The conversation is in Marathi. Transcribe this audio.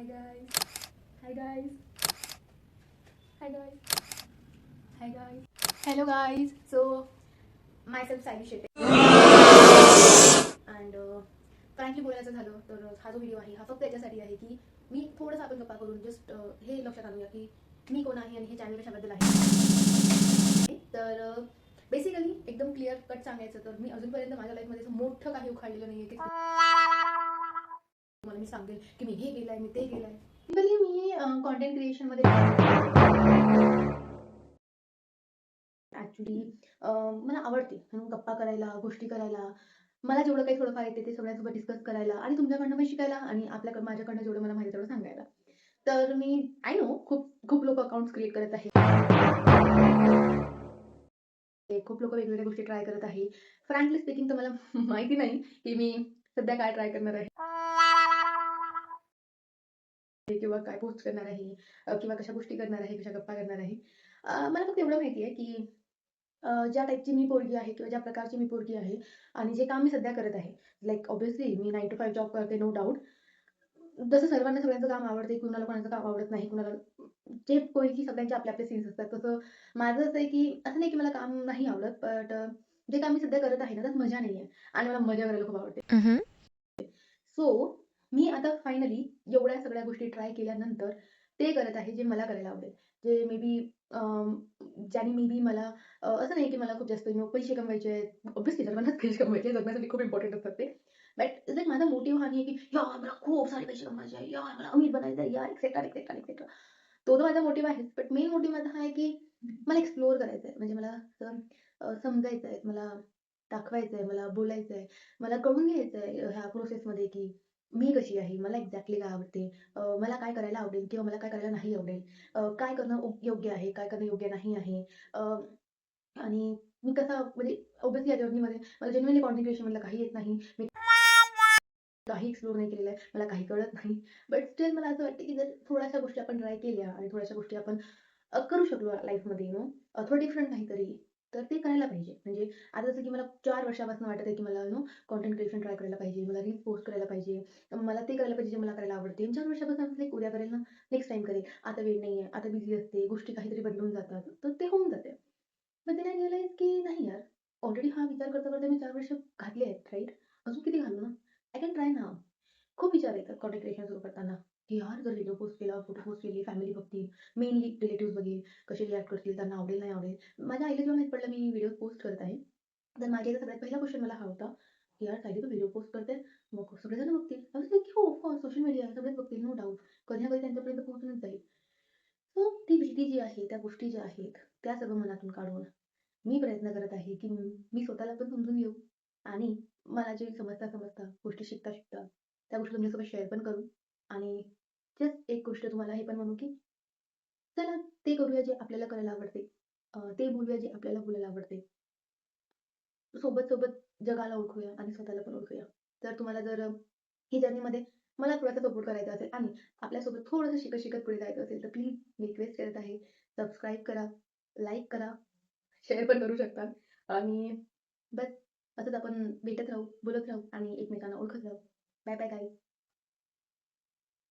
Hi guys. Hi guys. Hi guys. Hi guys. Hello guys. So myself Sayali Shete and frankly बोलायचं झालं तर हा जो व्हिडिओ आहे हा फक्त याच्यासाठी आहे की मी थोडंसं आपण गप्पा करून जस्ट हे लक्षात आणूया की मी कोण आहे आणि हे चॅनल कशाबद्दल आहे. तर बेसिकली एकदम क्लिअर कट सांगायचं तर मी अजूनपर्यंत माझ्या लाईफमध्ये असं मोठं काही उखाडलेलं नाहीये की मला मी सांगेल की मी हे केलंय मी ते केलंय. बेसिकली मी कॉन्टेंट क्रिएशन मध्ये ऍक्च्युली मला आवडते गप्पा करायला, गोष्टी करायला. मला जेवढं काही थोडंफार येते ते सगळ्यांसोबत डिस्कस करायला आणि तुमच्याकडनं पण शिकायला आणि आपल्याकडं माझ्याकडनं जेवढं मला माहिती तेवढं सांगायला. तर मी आय नो खूप खूप लोक अकाउंट्स क्रिएट करत आहेत. खूप लोक वेगवेगळ्या गोष्टी ट्राय करत आहे. फ्रँकली स्पीकिंग तर मला माहिती नाही की मी सध्या काय ट्राय करणार आहे किंवा काय पोस्ट करणार आहे किंवा कशा गोष्टी करणार आहे, कशा गप्पा करणार आहे. मला फक्त एवढं माहिती आहे की ज्या टाईपची मी पोरगी आहे किंवा ज्या प्रकारची मी पोरगी आहे आणि जे काम मी सध्या करत आहे, like obviously me 9 to 5 job करते, नो डाऊट. जसं सर्वांना सगळ्यांचं काम आवडते, कुणाला कोणाचं काम आवडत नाही, कुणाला जे की सगळ्यांचे आपले आपले सीन्स असतात. तसं माझं असं आहे की असं नाही की मला काम नाही आवडत, बट जे काम मी सध्या करत आहे ना त्यात मजा नाही आहे आणि मला मजा करायला खूप आवडते. सो मी आता फायनली एवढ्या सगळ्या गोष्टी ट्राय केल्यानंतर ते करत आहे जे मला करायला आवडेल. जे मे बी ज्याने मे बी मला असं नाही की मला खूप जास्त पैसे कमवायचे आहेत. ऑब्व्हियसली सर्वांनाच पैसे कमवायचे आहेत. जगण्यासाठी खूप इम्पॉर्टंट असतात ते. बट लाइक माझा मोटिव्ह हा नाही की यार मला खूप सारे पैसे कमवायचे आहे, यार मला अमीर बनायचं आहे, यार एक्सेट्रा, एक्सेट्रा, एक्सेट्रा. तो तर माझा मोटिव्ह आहेच. बट मेन मोटिव्ह माझा हा आहे की मला एक्सप्लोअर करायचं आहे. म्हणजे मला असं समजायचं आहे, मला दाखवायचं आहे, मला बोलायचं आहे, मला कळून घ्यायचं आहे ह्या प्रोसेसमध्ये की मी कशी आहे, मला एक्झॅक्टली काय आवडते, मला काय करायला आवडेल किंवा मला काय करायला नाही आवडेल, काय करणं योग्य आहे, काय करणं योग्य नाही आहे. आणि मी कसं म्हणजे ऑब्व्हियसली या जर्नीमध्ये मला जेन्युइनली कॉन्टेंट क्रिएशनमधलं काही येत नाही. मी काही एक्सप्लोर नाही केलेलं आहे. मला काही कळत नाही. बट स्टिल मला असं वाटतं की जर थोड्याशा गोष्टी आपण ट्राय केल्या आणि थोड्याशा गोष्टी आपण करू शकलो लाईफमध्ये थोडं डिफरंट काहीतरी, तर ते करायला पाहिजे. म्हणजे आता जसं की मला 4 वर्षापासून वाटत आहे की मला कंटेंट क्रिएशन ट्राय करायला पाहिजे. मला रील्स पोस्ट करायला पाहिजे. मला ते करायला पाहिजे जे मला करायला आवडते. 4 वर्षापासून असं लाइक उद्या करेल ना, नेक्स्ट टाईम करेल. आता वेळ नाहीये, आता बिझी असते, गोष्टी काहीतरी बदलून जातात. तर ते होऊन जाते. पण then I रिअलाईज की नाही यार, ऑलरेडी हा विचार करता-करता मी 4 वर्ष घातली आहेत, राइट? अजून किती घालू ना? I can try now. खूप विचार येतात कंटेंट क्रिएशन सुरू करताना, की यार जर व्हिडिओ पोस्ट केला, फोटो पोस्ट केली, फॅमिली बघतील, मेनली रिलेटिव्हज बघतील, कसे रिॲक्ट करतील, त्यांना आवडेल, नाही आवडेल. माझ्या आईला जेव्हा माहीत पडलं मी व्हिडिओ पोस्ट करत आहे, तर माझ्या आईचा सगळ्यात पहिला क्वेश्चन मला हा होता, की "यार सायली तू व्हिडिओ पोस्ट करते, मग सगळेजण बघतील." आय वाज लाइक, "हो, ऑफ कोर्स सोशल मीडिया सगळेच बघतील, नो डाउट. कधी ना कधी त्यांच्यापर्यंत पोहोचूनच जाईल." सो ती भीती जी आहे, त्या गोष्टी ज्या आहेत, त्या सगळं मनातून काढून मी प्रयत्न करत आहे, की मी स्वतःला पण समजून घेऊ आणि मला जे समजता गोष्टी शिकता त्या गोष्टी तुमच्यासोबत शेअर पण करू आणि जस्ट एक गोष्ट तुम्हाला हे पण म्हणू, की चला ते करूया जे आपल्याला करायला आवडते. ते बोलूया जे आपल्याला बोलायला आवडते. सोबत जगाला ओळखूया आणि स्वतःला पण ओळखूया. तर तुम्हाला जर ही जर्नीमध्ये मला थोडासा सपोर्ट करायचा असेल आणि आपल्यासोबत थोडंसं शिकत-शिकत पुढे जायचं असेल, तर प्लीज मी रिक्वेस्ट करत आहे, सबस्क्राईब करा, लाईक करा, शेअर पण करू शकता आणि बस असंच आपण भेटत राहू, बोलत राहू आणि एकमेकांना ओळखत राहू. Bye bye guys.